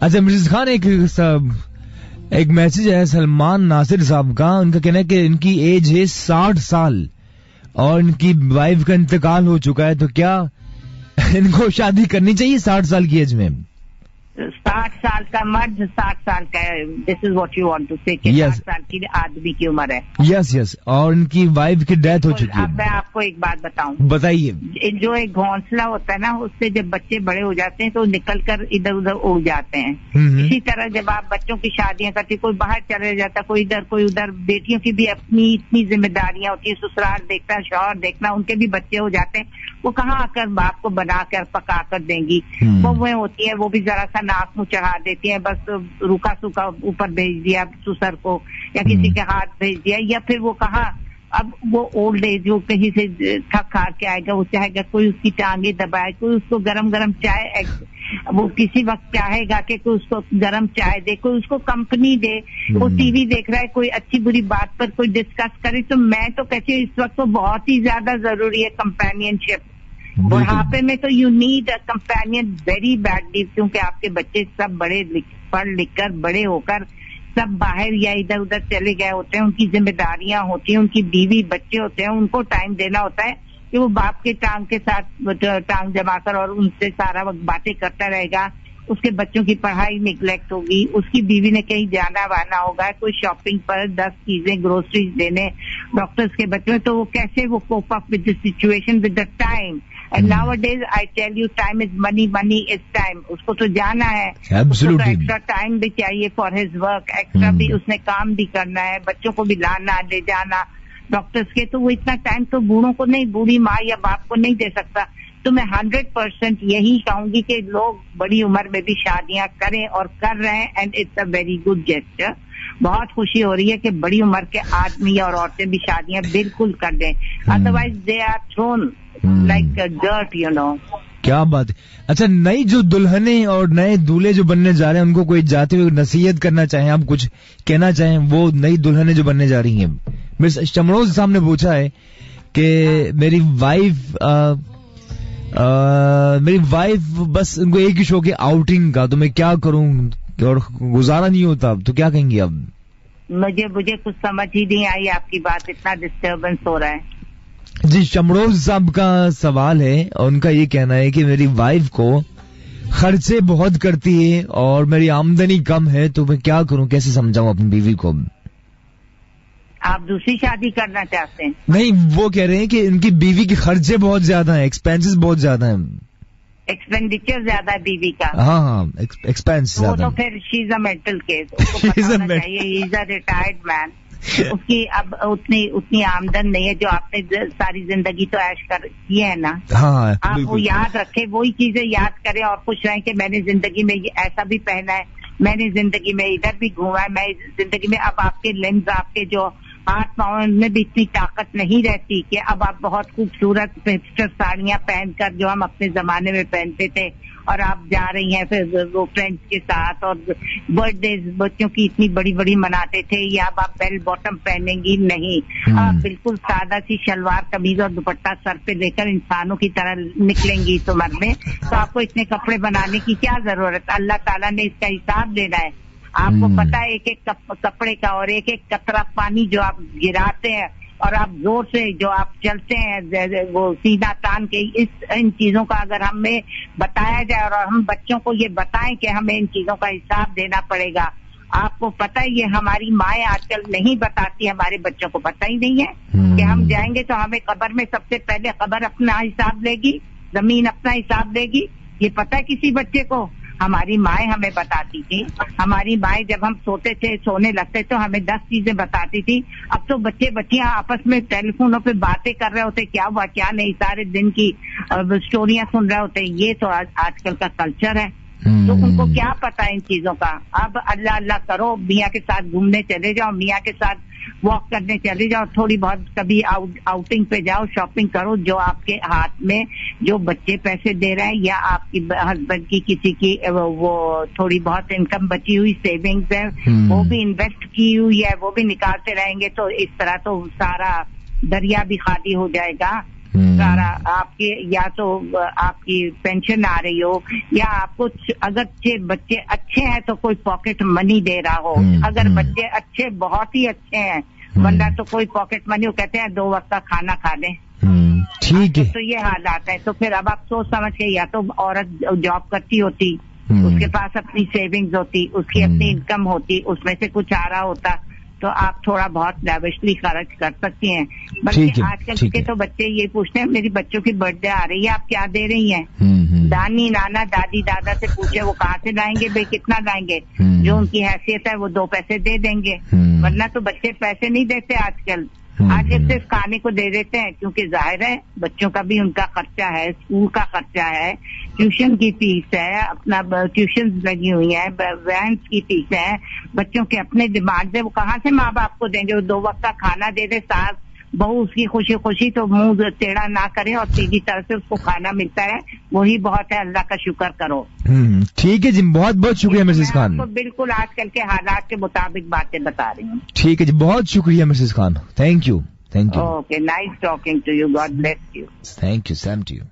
अच्छा मिर्ज़ खान, एक मैसेज है सलमान नासिर साहब का। उनका कहना है कि इनकी एज है 60 साल और इनकी वाइफ का इंतकाल हो चुका है, तो क्या इनको शादी करनी चाहिए 60 साल की एज में? 60 साल का मर्द 60 साल का, this is what you want to say, 60 साल की आदमी की उम्र है। यस, और उनकी वाइफ की डेथ हो चुकी है। अब मैं आपको एक बात बताऊं, बताइए। जो एक घोंसला होता है ना, उससे जब बच्चे बड़े हो जाते हैं तो निकल कर इधर उधर उड़ जाते हैं। इसी तरह जब आप बच्चों की शादियां करते, कोई बाहर चले जाता, कोई इधर कोई उधर, बेटियों की भी अपनी इतनी जिम्मेदारियां होती है, ससुराल देखना, शौहर देखना, उनके भी बच्चे हो जाते हैं। वो कहाँ आकर बाप को बनाकर पका कर देंगी। वो होती है, वो भी जरा सा नाक मुंह चढ़ा देती है, बस रूखा सूखा ऊपर भेज दिया ससुर को या किसी के हाथ भेज दिया, या फिर वो कहा अब वो ओल्ड एज, वो कहीं से थक हार के आएगा, वो चाहेगा कोई उसकी टांगे दबाए, कोई उसको गरम गरम चाय, वो किसी वक्त चाहेगा कि कोई उसको गरम चाय दे, कोई उसको कंपनी दे, वो टीवी देख रहा है, कोई अच्छी बुरी बात पर कोई डिस्कस करे। तो मैं तो कहती हूँ इस वक्त तो बहुत ही ज्यादा जरूरी है कंपेनियनशिप। बुढ़ापे में तो you need a companion very badly, क्योंकि आपके बच्चे सब पढ़ लिख कर बड़े होकर सब बाहर या इधर उधर चले गए होते हैं, उनकी जिम्मेदारियां होती हैं, उनकी बीवी बच्चे होते हैं, उनको टाइम देना होता है कि वो बाप के टांग के साथ टांग जमाकर और उनसे सारा वक्त बातें करता रहेगा। उसके बच्चों की पढ़ाई निगलेक्ट होगी, उसकी बीवी ने कहीं जाना वाना होगा, कोई शॉपिंग पर 10 चीजें ग्रोसरीज देने, डॉक्टर्स के बच्चों, तो वो कैसे वो cope up with the situation with the time. And nowadays I tell you, time is money, money is time. उसको तो जाना है, उसको तो एक्स्ट्रा टाइम भी चाहिए फॉर हिज वर्क, एक्स्ट्रा भी उसने काम भी करना है, बच्चों को भी लाना ले जाना डॉक्टर्स के, तो वो इतना टाइम तो बूढ़ों को नहीं, बूढ़ी माँ या बाप को नहीं दे सकता। तो मैं 100% यही कहूंगी कि लोग बड़ी उम्र में भी शादियां करें और कर रहे हैं, and it's a very good gesture. बहुत खुशी हो रही है कि बड़ी उम्र के आदमी और औरतें भी शादियां बिल्कुल कर दें, otherwise they are thrown like dirt, you know. क्या बात है। अच्छा, नई जो दुल्हने और नए दूल्हे जो बनने जा रहे हैं, उनको कोई जाते हुए नसीहत करना चाहें, आप कुछ कहना चाहें, वो नई दुल्हने जो बनने जा रही हैं? मिस चमरोज साहब ने पूछा है कि मेरी वाइफ बस उनको एक ही शौक है आउटिंग का, तो मैं क्या करूं और गुजारा नहीं होता, तो क्या कहेंगी अब? मुझे कुछ समझ ही नहीं आई आपकी बात, इतना डिस्टर्बेंस हो रहा है। जी, चमरोज साहब का सवाल है और उनका ये कहना है कि मेरी वाइफ को खर्चे बहुत करती है और मेरी आमदनी कम है, तो मैं क्या करूं, कैसे समझाऊं अपनी बीवी को? आप दूसरी शादी करना चाहते हैं? नहीं, वो कह रहे हैं कि इनकी बीवी के खर्चे बहुत ज्यादा हैं, एक्सपेंसेस बहुत ज्यादा हैं, एक्सपेंडिचर ज्यादा है बीवी का। हाँ, एक्सपेंस ज्यादा। वो तो फिर she is a mental case, उसको पता चाहिए, he is a retired man, उसकी अब उतनी आमदन नहीं है जो आपने सारी जिंदगी तो ऐश कर की है ना। हाँ, आप वो याद रखें, वही चीजें याद करें और खुश रहें कि मैंने जिंदगी में ऐसा भी पहना है, मैंने जिंदगी में इधर भी घूमा है, मैं जिंदगी में, अब आपके लेंस, आपके जो हाथ पाँव में भी इतनी ताकत नहीं रहती कि अब आप बहुत खूबसूरत हिपस्टर साड़ियां पहनकर जो हम अपने जमाने में पहनते थे और आप जा रही हैं फिर वो फ्रेंड्स के साथ और बर्थडे बच्चों की इतनी बड़ी बड़ी मनाते थे, या अब आप बेल बॉटम पहनेंगी नहीं, आप बिल्कुल सादा सी शलवार कमीज और दुपट्टा सर पे लेकर इंसानों की तरह निकलेंगी इस उम्र में, तो आपको इतने कपड़े बनाने की क्या जरूरत? अल्लाह ताला ने इसका हिसाब देना है। आपको पता है एक एक कपड़े का और एक एक कतरा पानी जो आप गिराते हैं और आप जोर से जो आप चलते हैं वो सीधा तान के, इन चीजों का अगर हमें बताया जाए और हम बच्चों को ये बताएं कि हमें इन चीजों का हिसाब देना पड़ेगा। आपको पता है ये हमारी माएं आजकल नहीं बताती, हमारे बच्चों को पता ही नहीं है कि हम जाएंगे तो हमें कब्र में सबसे पहले कब्र अपना हिसाब लेगी, जमीन अपना हिसाब लेगी, ये पता है किसी बच्चे को? हमारी माएं हमें बताती थी, हमारी माएं जब हम सोते थे सोने लगते तो हमें 10 चीजें बताती थी। अब तो बच्चे बच्चियां आपस में टेलीफोनों पे बातें कर रहे होते, क्या हुआ क्या नहीं, सारे दिन की स्टोरियां सुन रहे होते। ये तो आजकल का कल्चर है, तो उनको क्या पता इन चीजों का? अब अल्लाह अल्लाह करो, मियाँ के साथ घूमने चले जाओ, मियाँ के साथ वॉक करने चले जाओ, थोड़ी बहुत कभी आउटिंग पे जाओ, शॉपिंग करो, जो आपके हाथ में जो बच्चे पैसे दे रहे हैं या आपकी हस्बैंड की किसी की वो थोड़ी बहुत इनकम बची हुई सेविंग्स है वो भी इन्वेस्ट की हुई है, वो भी निकालते रहेंगे, तो इस तरह तो सारा दरिया भी खाली हो जाएगा। सारा आपके, या तो आपकी पेंशन आ रही हो, या आपको अगर बच्चे अच्छे हैं तो कोई पॉकेट मनी दे रहा हो। अगर बच्चे अच्छे, बहुत ही अच्छे हैं, वरना तो कोई पॉकेट मनी, वो कहते हैं 2 वक्त का खाना खा लें। ठीक है। तो ये हालात है। तो फिर अब आप सोच समझ के, या तो औरत जॉब करती होती, उसके पास अपनी सेविंग्स होती, उसकी अपनी इनकम होती, उसमें से कुछ आ रहा होता, तो आप थोड़ा बहुत लैविशली खर्च कर सकती हैं। बल्कि आजकल के तो बच्चे ये पूछते हैं, मेरी बच्चों की बर्थडे आ रही है, आप क्या दे रही हैं? दानी नाना दादी दादा से पूछे, वो कहाँ से लाएंगे भाई, कितना लाएंगे? जो उनकी हैसियत है वो 2 पैसे दे देंगे, वरना तो बच्चे पैसे नहीं देते आजकल। आजकल सिर्फ खाने को दे देते हैं, क्योंकि जाहिर है बच्चों का भी उनका खर्चा है, स्कूल का खर्चा है, ट्यूशन की फीस है, अपना ट्यूशन लगी हुई है, वैन की फीस है, बच्चों के अपने डिमांड है, वो कहाँ से माँ बाप को देंगे? वो 2 वक्त का खाना दे दे, सास बहू उसकी खुशी खुशी तो मुंह टेढ़ा ना करे और सीधी तरह से उसको खाना मिलता है, वही बहुत है। अल्लाह का शुक्र करो। ठीक है जी, बहुत बहुत शुक्रिया मिसेस खान। आपको बिल्कुल आजकल के हालात के मुताबिक बातें बता रही हूँ। ठीक है जी, बहुत शुक्रिया Mrs Khan. Thank you. Okay, nice talking to you, God bless you. Thank you, same to you.